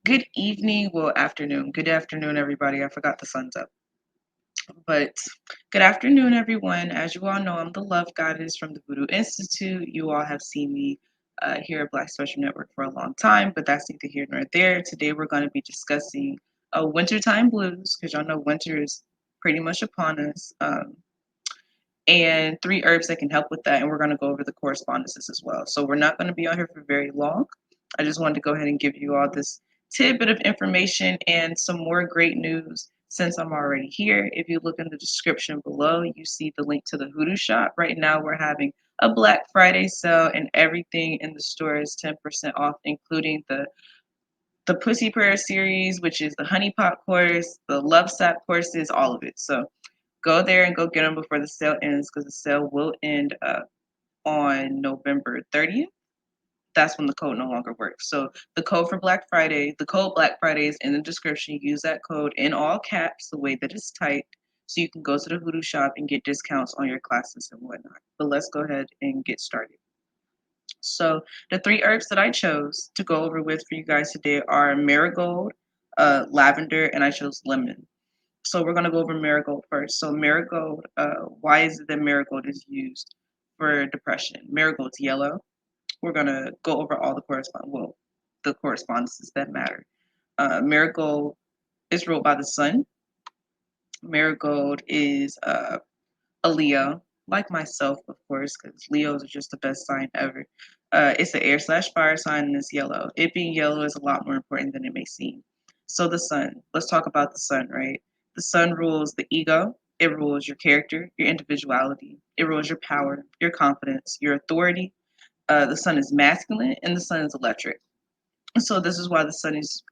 Good evening, well, afternoon. Good afternoon, everybody. I forgot the sun's up. But good afternoon, everyone. As you all know, I'm the love goddess from the Voodoo Institute. You all have seen me here at Black Special Network for a long time, but that's neither here nor there. Today, we're going to be discussing Wintertime Blues, because y'all know winter is pretty much upon us, and three herbs that can help with that. And we're going to go over the correspondences as well. So, we're not going to be on here for very long. I just wanted to go ahead and give you all this tidbit of information and some more great news since I'm already here. If you look in the description below, you see the link to the Hoodoo shop. Right now, we're having a Black Friday sale, and everything in the store is 10% off, including the Pussy Prayer series, which is the Honey Pot course, the Love Sap courses, all of it. So go there and go get them before the sale ends, because the sale will end on November 30th. That's when the code no longer works. So the code for Black Friday, the code Black Friday is in the description. Use that code in all caps, the way that it's typed, so you can go to the Hoodoo shop and get discounts on your classes and whatnot. But let's go ahead and get started. So the three herbs that I chose to go over with for you guys today are marigold, lavender, and I chose lemon. So we're going to go over marigold first. So marigold, why is it that marigold is used for depression? Marigold's yellow. We're going to go over all the correspondences that matter. Marigold is ruled by the sun. Marigold is a Leo, like myself, of course, because Leos are just the best sign ever. It's an air/fire sign, and it's yellow. It being yellow is a lot more important than it may seem. So the sun. Let's talk about the sun, right? The sun rules the ego. It rules your character, your individuality. It rules your power, your confidence, your authority. The sun is masculine, and the sun is electric. So this is why the sun is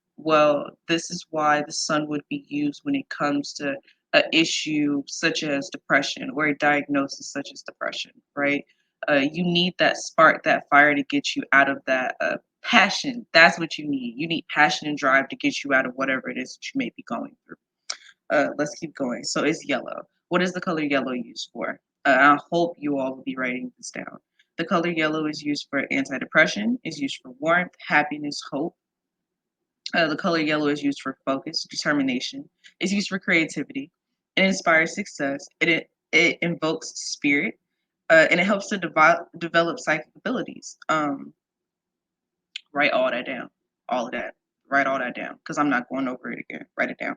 this is why the sun would be used when it comes to an issue such as depression, or a diagnosis such as depression, right? You need that spark, that fire, to get you out of that passion. That's what you need. You need passion and drive to get you out of whatever it is that you may be going through. Let's keep going. So it's yellow. What is the color yellow used for? I hope you all will be writing this down. The color yellow is used for antidepressant, is used for warmth, happiness, hope. The color yellow is used for focus, determination. It's used for creativity. It inspires success. It invokes spirit, and it helps to develop psychic abilities. Write all that down, all of that. Write all that down, because I'm not going over it again. Write it down.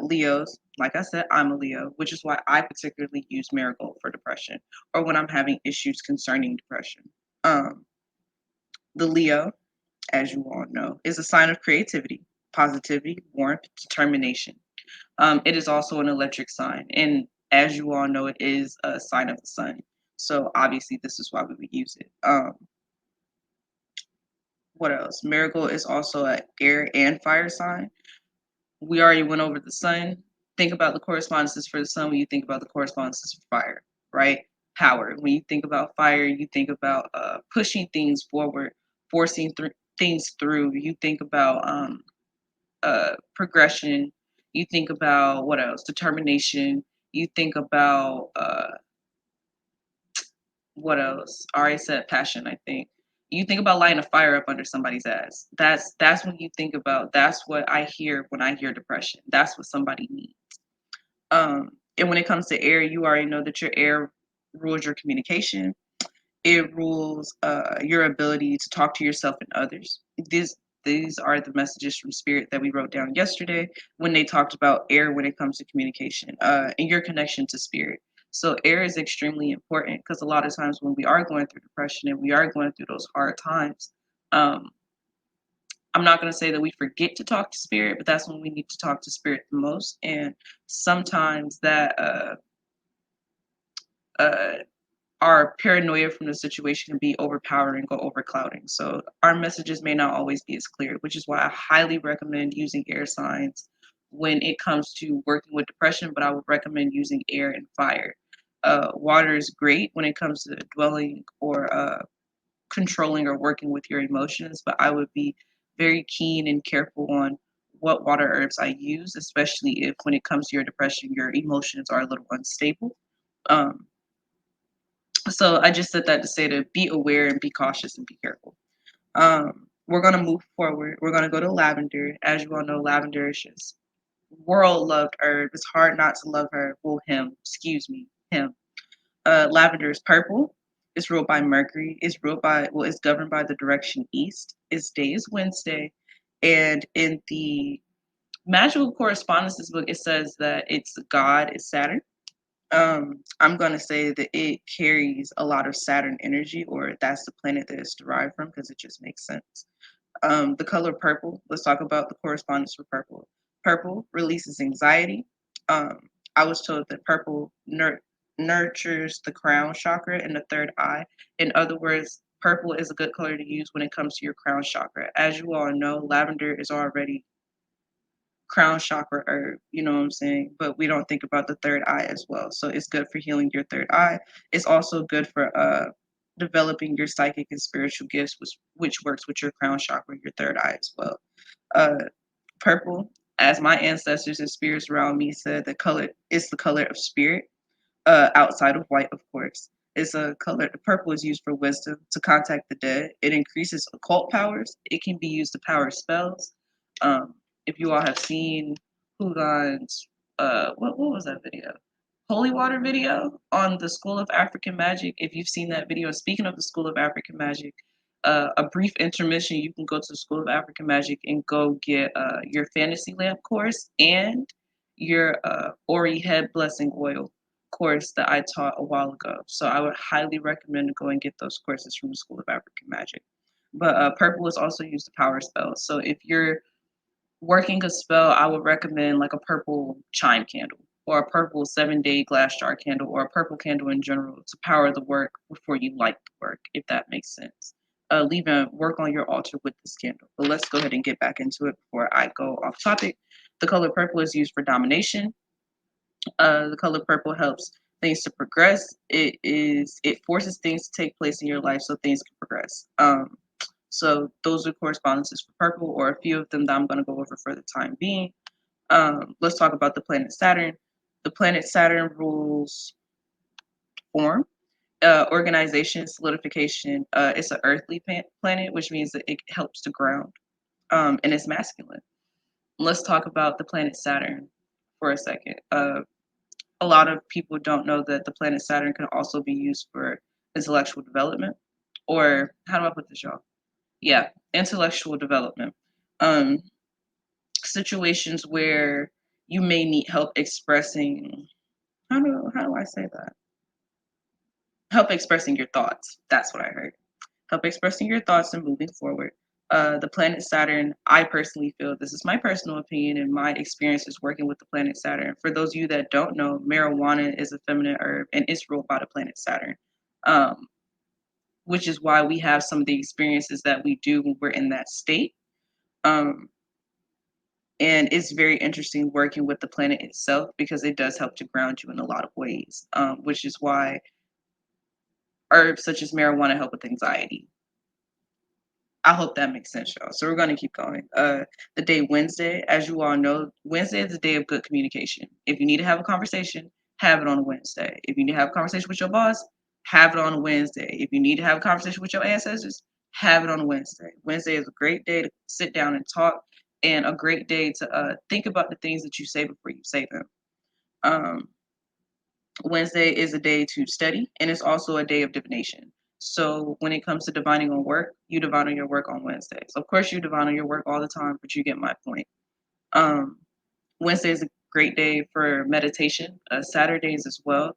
Leos, like I said, I'm a Leo, which is why I particularly use marigold for depression, or when I'm having issues concerning depression. Um, the Leo, as you all know, is a sign of creativity, positivity, warmth, determination. It is also an electric sign, and as you all know, it is a sign of the sun. So obviously, this is why we would use it. What else? Marigold is also an air and fire sign. We already went over the sun. Think about the correspondences for the sun when you think about the correspondences for fire, right? Power. When you think about fire, you think about pushing things forward, forcing things through. You think about progression. You think about what else? Determination. You think about what else? I already said passion, I think. You think about lighting a fire up under somebody's ass. That's when you think about. That's what I hear when I hear depression. That's what somebody needs. And when it comes to air, you already know that your air rules your communication. It rules your ability to talk to yourself and others. These are the messages from spirit that we wrote down yesterday when they talked about air when it comes to communication, and your connection to spirit. So air is extremely important, because a lot of times when we are going through depression and we are going through those hard times, um, I'm not going to say that we forget to talk to spirit, but that's when we need to talk to spirit the most. And sometimes that uh, our paranoia from the situation can be overpowering or overclouding. So our messages may not always be as clear, which is why I highly recommend using air signs when it comes to working with depression, but I would recommend using air and fire. Water is great when it comes to dwelling or controlling or working with your emotions, but I would be very keen and careful on what water herbs I use, especially if when it comes to your depression, your emotions are a little unstable. Um, so I just said that to say to be aware and be cautious and be careful. we're gonna move forward. We're gonna go to lavender. As you all know, lavender is just world loved herb. It's hard not to love her. Well, him. Excuse me, him. Lavender is purple. It's ruled by Mercury. It's governed by the direction east. Its day is Wednesday. And in the Magical Correspondences book, it says that its god is Saturn. I'm going to say that it carries a lot of Saturn energy, or that's the planet that it's derived from, because it just makes sense. The color purple, let's talk about the correspondence for purple. Purple releases anxiety. I was told that purple nurtures the crown chakra and the third eye. In other words, purple is a good color to use when it comes to your crown chakra. As you all know, lavender is already crown chakra herb, you know what I'm saying? But we don't think about the third eye as well. So it's good for healing your third eye. It's also good for developing your psychic and spiritual gifts, which works with your crown chakra, your third eye as well. Uh, Purple, as my ancestors and spirits around me said, the color is the color of spirit, outside of white, of course. It's a color. Purple is used for wisdom, to contact the dead. It increases occult powers. It can be used to power spells. If you all have seen Hugon's, what was that video? Holy Water video on the School of African Magic. If you've seen that video, speaking of the School of African Magic, a brief intermission, you can go to the School of African Magic and go get your Fantasy Lamp course and your Ori Head Blessing Oil course that I taught a while ago. So I would highly recommend going and get those courses from the School of African Magic. But purple is also used to power spells. So if you're working a spell, I would recommend like a purple chime candle or a purple 7-day glass jar candle or a purple candle in general to power the work before you light the work, if that makes sense. Leave a work on your altar with this candle. But let's go ahead and get back into it before I go off topic. The color purple is used for domination. The color purple helps things to progress. It forces things to take place in your life so things can progress. So those are correspondences for purple, or a few of them that I'm going to go over for the time being. Let's talk about the planet Saturn. The planet Saturn rules form, organization, solidification. It's an earthly planet, which means that it helps to ground, and it's masculine. Let's talk about the planet Saturn for a second. A lot of people don't know that the planet Saturn can also be used for intellectual development, or how do I put this, y'all? Yeah, intellectual development. Um, Situations where you may need help expressing, how do I say that? Help expressing your thoughts. That's what I heard. Help expressing your thoughts and moving forward. The planet Saturn, I personally feel, this is my personal opinion and my experiences working with the planet Saturn. For those of you that don't know, marijuana is a feminine herb and it's ruled by the planet Saturn, um, which is why we have some of the experiences that we do when we're in that state. Um, and it's very interesting working with the planet itself because it does help to ground you in a lot of ways, which is why herbs such as marijuana help with anxiety. I hope that makes sense, y'all. So we're going to keep going. The day Wednesday, as you all know, Wednesday is the day of good communication. If you need to have a conversation, have it on a Wednesday. If you need to have a conversation with your boss, have it on a Wednesday. If you need to have a conversation with your ancestors, have it on a Wednesday. Wednesday is a great day to sit down and talk, and a great day to think about the things that you say before you say them. Um, Wednesday is a day to study, and it's also a day of divination. So when it comes to divining on work, you divine on your work on Wednesdays. Of course, you divine on your work all the time, but you get my point. Um, Wednesday is a great day for meditation, Saturdays as well.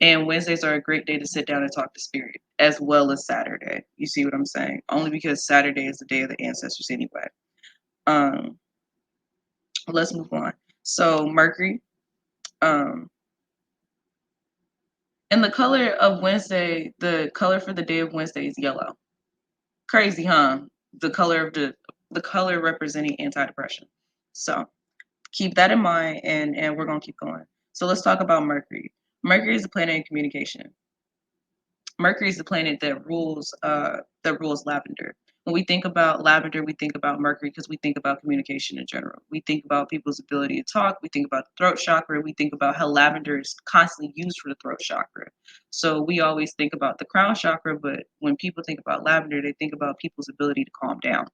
And Wednesdays are a great day to sit down and talk to spirit, as well as Saturday. You see what I'm saying? Only because Saturday is the day of the ancestors anyway. Um, let's move on. So Mercury, um, and the color of Wednesday, the color for the day of Wednesday is yellow. Crazy, huh? The color of the color representing anti-depression. So keep that in mind, and we're gonna keep going. So let's talk about Mercury. Mercury is the planet of communication. Mercury is the planet that rules lavender. When we think about lavender, we think about Mercury because we think about communication in general. We think about people's ability to talk. We think about the throat chakra. We think about how lavender is constantly used for the throat chakra. So we always think about the crown chakra, but when people think about lavender, they think about people's ability to calm down.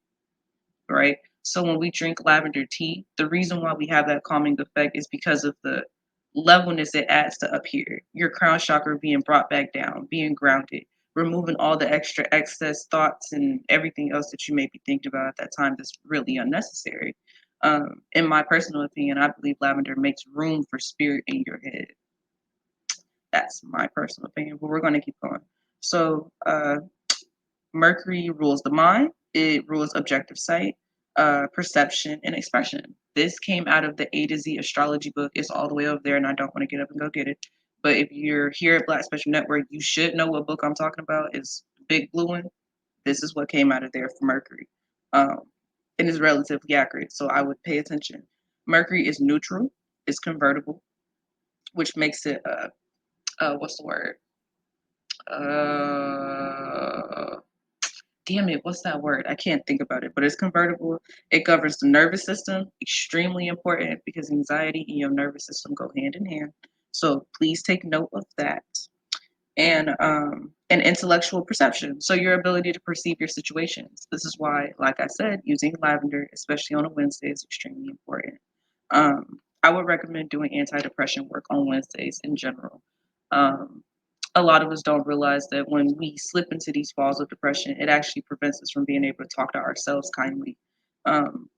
right? So when we drink lavender tea, the reason why we have that calming effect is because of the levelness it adds to up here. Your crown chakra being brought back down, being grounded, removing all the extra excess thoughts and everything else that you may be thinking about at that time that's really unnecessary. In my personal opinion, I believe lavender makes room for spirit in your head. That's my personal opinion, but we're going to keep going. So, Mercury rules the mind, it rules objective sight, perception, and expression. This came out of the A to Z astrology book. It's all the way over there, and I don't want to get up and go get it. But if you're here at Black Special Network, you should know what book I'm talking about. It's the big blue one. This is what came out of there for Mercury. Um, and is relatively accurate, so I would pay attention. Mercury is neutral, it's convertible, which makes it, what's the word? Uh, damn it, what's that word? I can't think about it, but it's convertible. It governs the nervous system, extremely important because anxiety and your nervous system go hand in hand. So please take note of that. And intellectual perception. So your ability to perceive your situations. This is why, like I said, using lavender, especially on a Wednesday, is extremely important. I would recommend doing antidepressant work on Wednesdays in general. Um, a lot of us don't realize that when we slip into these falls of depression, it actually prevents us from being able to talk to ourselves kindly. Um,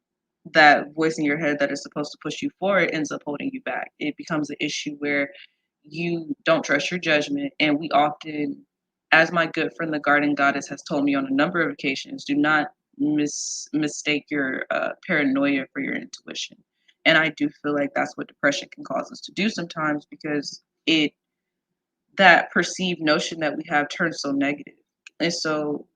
that voice in your head that is supposed to push you forward ends up holding you back. It becomes an issue where you don't trust your judgment. And we often, as my good friend, the garden goddess, has told me on a number of occasions, do not mistake your paranoia for your intuition. And I do feel like that's what depression can cause us to do sometimes because it that perceived notion that we have turns so negative. And so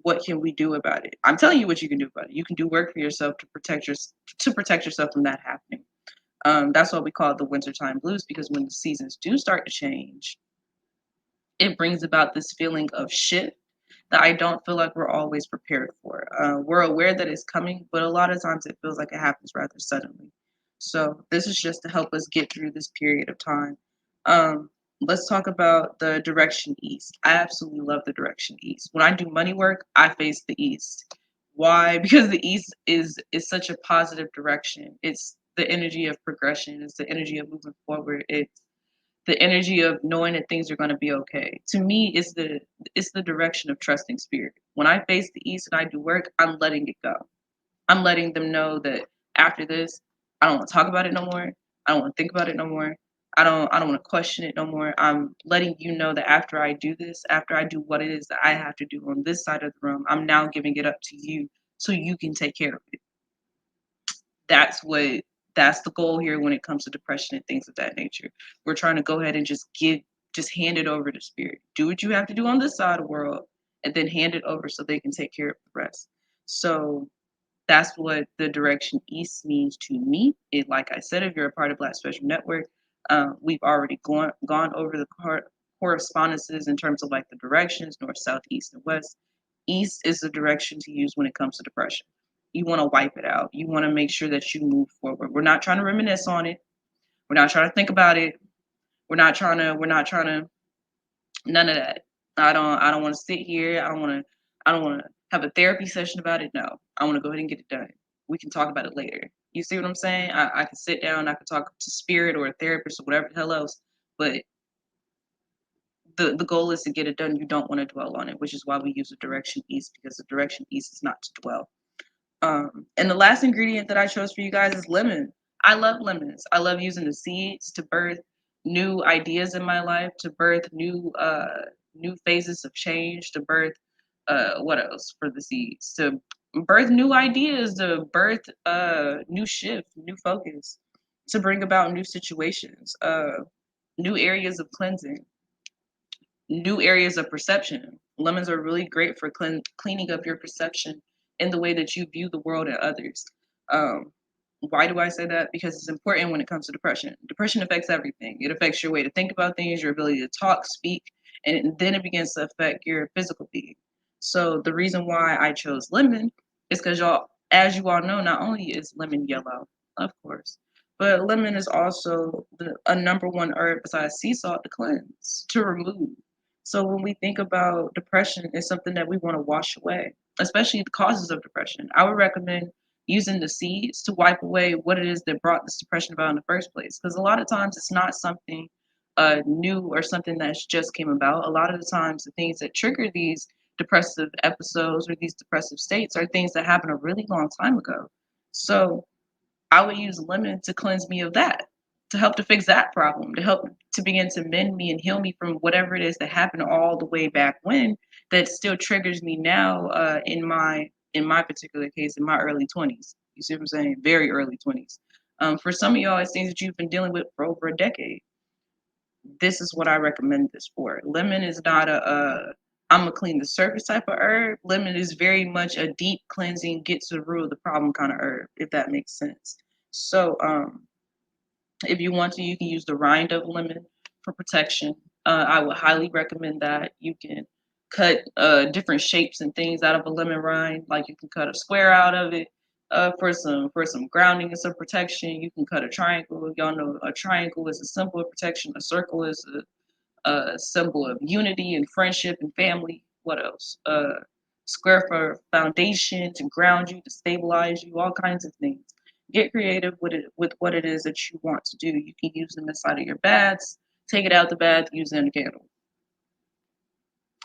what can we do about it? I'm telling you what you can do about it. You can do work for yourself to protect yourself from that happening. That's what we call it the wintertime blues because when the seasons do start to change, it brings about this feeling of shift that I don't feel like we're always prepared for. We're aware that it's coming, but a lot of times it feels like it happens rather suddenly. So this is just to help us get through this period of time. Let's talk about the direction east. I absolutely love the direction east. When I do money work, I face the east. Why? Because the east is such a positive direction. It's the energy of progression. It's the energy of moving forward. It's the energy of knowing that things are going to be okay. To me, it's the direction of trusting spirit. When I face the east and I do work, I'm letting it go. I'm letting them know that after this, I don't want to talk about it no more. I don't want to think about it no more. I don't want to question it no more. I'm letting you know that after I do this, after I do what it is that I have to do on this side of the room, I'm now giving it up to you so you can take care of it. That's what that's the goal here when it comes to depression and things of that nature. We're trying to go ahead and just hand it over to spirit. Do what you have to do on this side of the world and then hand it over so they can take care of the rest. So that's what the direction east means to me. It, like I said, if you're a part of Black Special Network, we've already gone over the correspondences in terms of like the directions north, south, east, and west. East is the direction to use when it comes to depression. You want to wipe it out. You want to make sure that you move forward. We're not trying to reminisce on it. We're not trying to think about it. We're not trying to none of that. I don't want to sit here. I don't want to have a therapy session about it. No. I want to go ahead and get it done. We can talk about it later. You see what I'm saying? I can sit down, I can talk to spirit or a therapist or whatever the hell else, but the goal is to get it done. You don't want to dwell on it, which is why we use the direction east because the direction east is not to dwell. And the last ingredient that I chose for you guys is lemon. I love lemons. I love using the seeds to birth new ideas in my life, to birth new phases of change, to birth what else for the seeds? To birth new ideas, to birth new shift, new focus, to bring about new situations, new areas of cleansing, new areas of perception. Lemons are really great for cleaning up your perception in the way that you view the world and others. Um, why do I say that? Because it's important when it comes to depression. Depression affects everything. It affects your way to think about things, your ability to talk, speak, and then it begins to affect your physical being. So the reason why I chose lemon is because y'all, as you all know, not only is lemon yellow, of course, but lemon is also a number one herb besides sea salt to cleanse, to remove. So when we think about depression, it's something that we want to wash away. especially the causes of depression. I would recommend using the seeds to wipe away what it is that brought this depression about in the first place. Because a lot of times it's not something new or something that's just came about. A lot of the times the things that trigger these depressive episodes or these depressive states are things that happened a really long time ago. So I would use lemon to cleanse me of that, to help to fix that problem, to help to begin to mend me and heal me from whatever it is that happened all the way back when that still triggers me now in my particular case in my early 20s. You see what I'm saying? Very early 20s. For some of y'all, it's things that you've been dealing with for over a decade. This is what I recommend this for. Lemon is not I'm gonna clean the surface type of herb. Lemon is very much a deep cleansing, get to the root of the problem kind of herb, if that makes sense. So if you want to, you can use the rind of lemon for protection. I would highly recommend that. You can cut different shapes and things out of a lemon rind. Like you can cut a square out of it for some grounding and some protection. You can cut a triangle. Y'all know a triangle is a symbol of protection. A circle is a symbol of unity and friendship and family. What else? Square for foundation to ground you, to stabilize you, all kinds of things. Get creative with what it is that you want to do. You can use them inside of your baths. Take it out the bath, use it in a candle.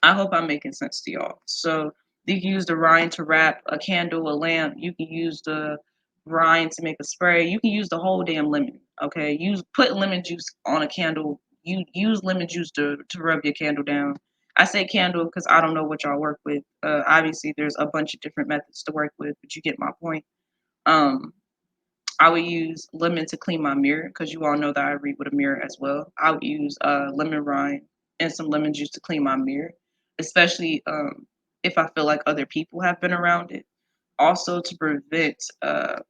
I hope I'm making sense to y'all. So you can use the rind to wrap a candle, a lamp. You can use the rind to make a spray. You can use the whole damn lemon. Okay, put lemon juice on a candle. You use lemon juice to rub your candle down. I say candle because I don't know what y'all work with. Obviously, there's a bunch of different methods to work with, but you get my point. Um, I would use lemon to clean my mirror because you all know that I read with a mirror as well. I would use lemon rind and some lemon juice to clean my mirror, especially if I feel like other people have been around it. Also, to prevent a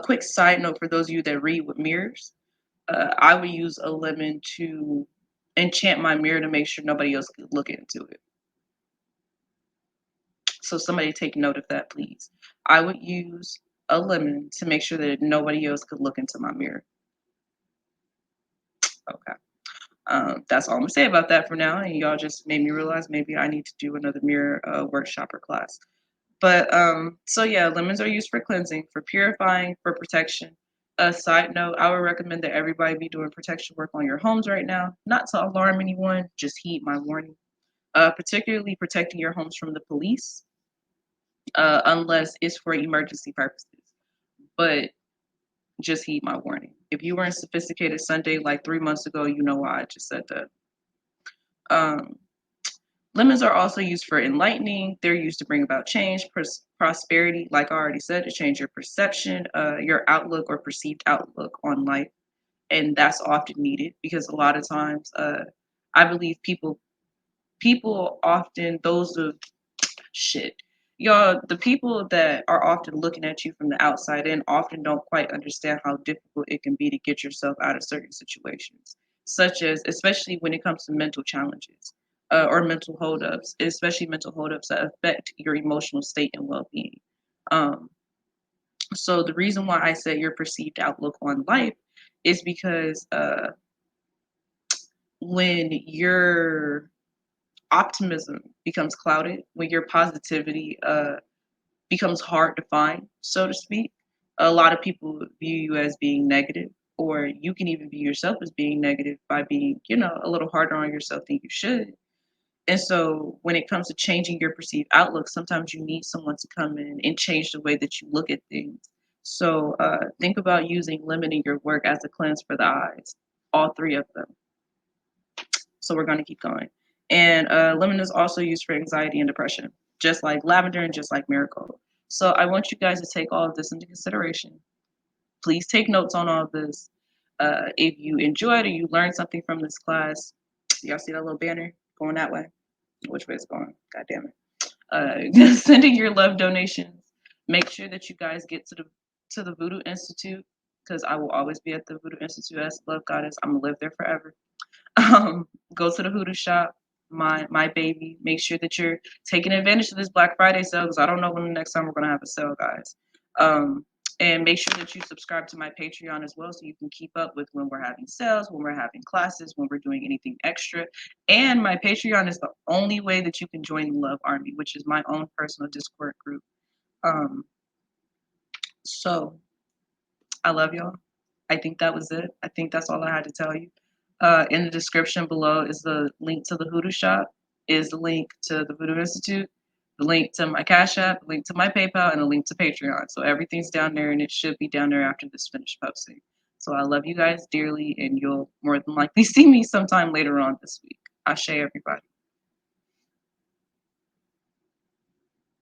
quick side note for those of you that read with mirrors, I would use a lemon to enchant my mirror to make sure nobody else could look into it. So somebody take note of that, please. I would use a lemon to make sure that nobody else could look into my mirror. Okay. That's all I'm gonna say about that for now. And y'all just made me realize maybe I need to do another mirror workshop or class. But so yeah, lemons are used for cleansing, for purifying, for protection. A side note, I would recommend that everybody be doing protection work on your homes right now. Not to alarm anyone, just heed my warning. Particularly protecting your homes from the police, unless it's for emergency purposes. But just heed my warning. If you were in Sophisticated Sunday like 3 months ago, you know why I just said that. Um, Lemons are also used for enlightening. They're used to bring about change, prosperity, like I already said, to change your perception, your outlook or perceived outlook on life. And that's often needed because a lot of times I believe people often, those of shit. Y'all, the people that are often looking at you from the outside in often don't quite understand how difficult it can be to get yourself out of certain situations, such as, especially when it comes to mental challenges or mental holdups, especially mental holdups that affect your emotional state and well being. Um, so, the reason why I say your perceived outlook on life is because when your optimism becomes clouded, when your positivity becomes hard to find, so to speak. A lot of people view you as being negative, or you can even view yourself as being negative by being, a little harder on yourself than you should. And so when it comes to changing your perceived outlook, sometimes you need someone to come in and change the way that you look at things. So think about using lemon in your work as a cleanse for the eyes, all three of them. So we're going to keep going. And lemon is also used for anxiety and depression, just like lavender and just like marigold. So I want you guys to take all of this into consideration. Please take notes on all of this. If you enjoyed or you learned something from this class, y'all see that little banner going that way? Which way it's going? God damn it. Sending your love donations. Make sure that you guys get to the Voodoo Institute because I will always be at the Voodoo Institute as Love Goddess. I'm gonna live there forever. Go to the Hoodoo shop, my baby. Make sure that you're taking advantage of this Black Friday sale because I don't know when the next time we're gonna have a sale, guys. And make sure that you subscribe to my Patreon as well so you can keep up with when we're having sales, when we're having classes, when we're doing anything extra. And my Patreon is the only way that you can join the Love Army, which is my own personal Discord group. So I love y'all. I think that was it. I think that's all I had to tell you. In the description below is the link to the Hoodoo shop, is the link to the Voodoo Institute, the link to my Cash App, the link to my PayPal, and a link to Patreon. So everything's down there, and it should be down there after this finished posting. So I love you guys dearly, and you'll more than likely see me sometime later on this week. Ashe, everybody.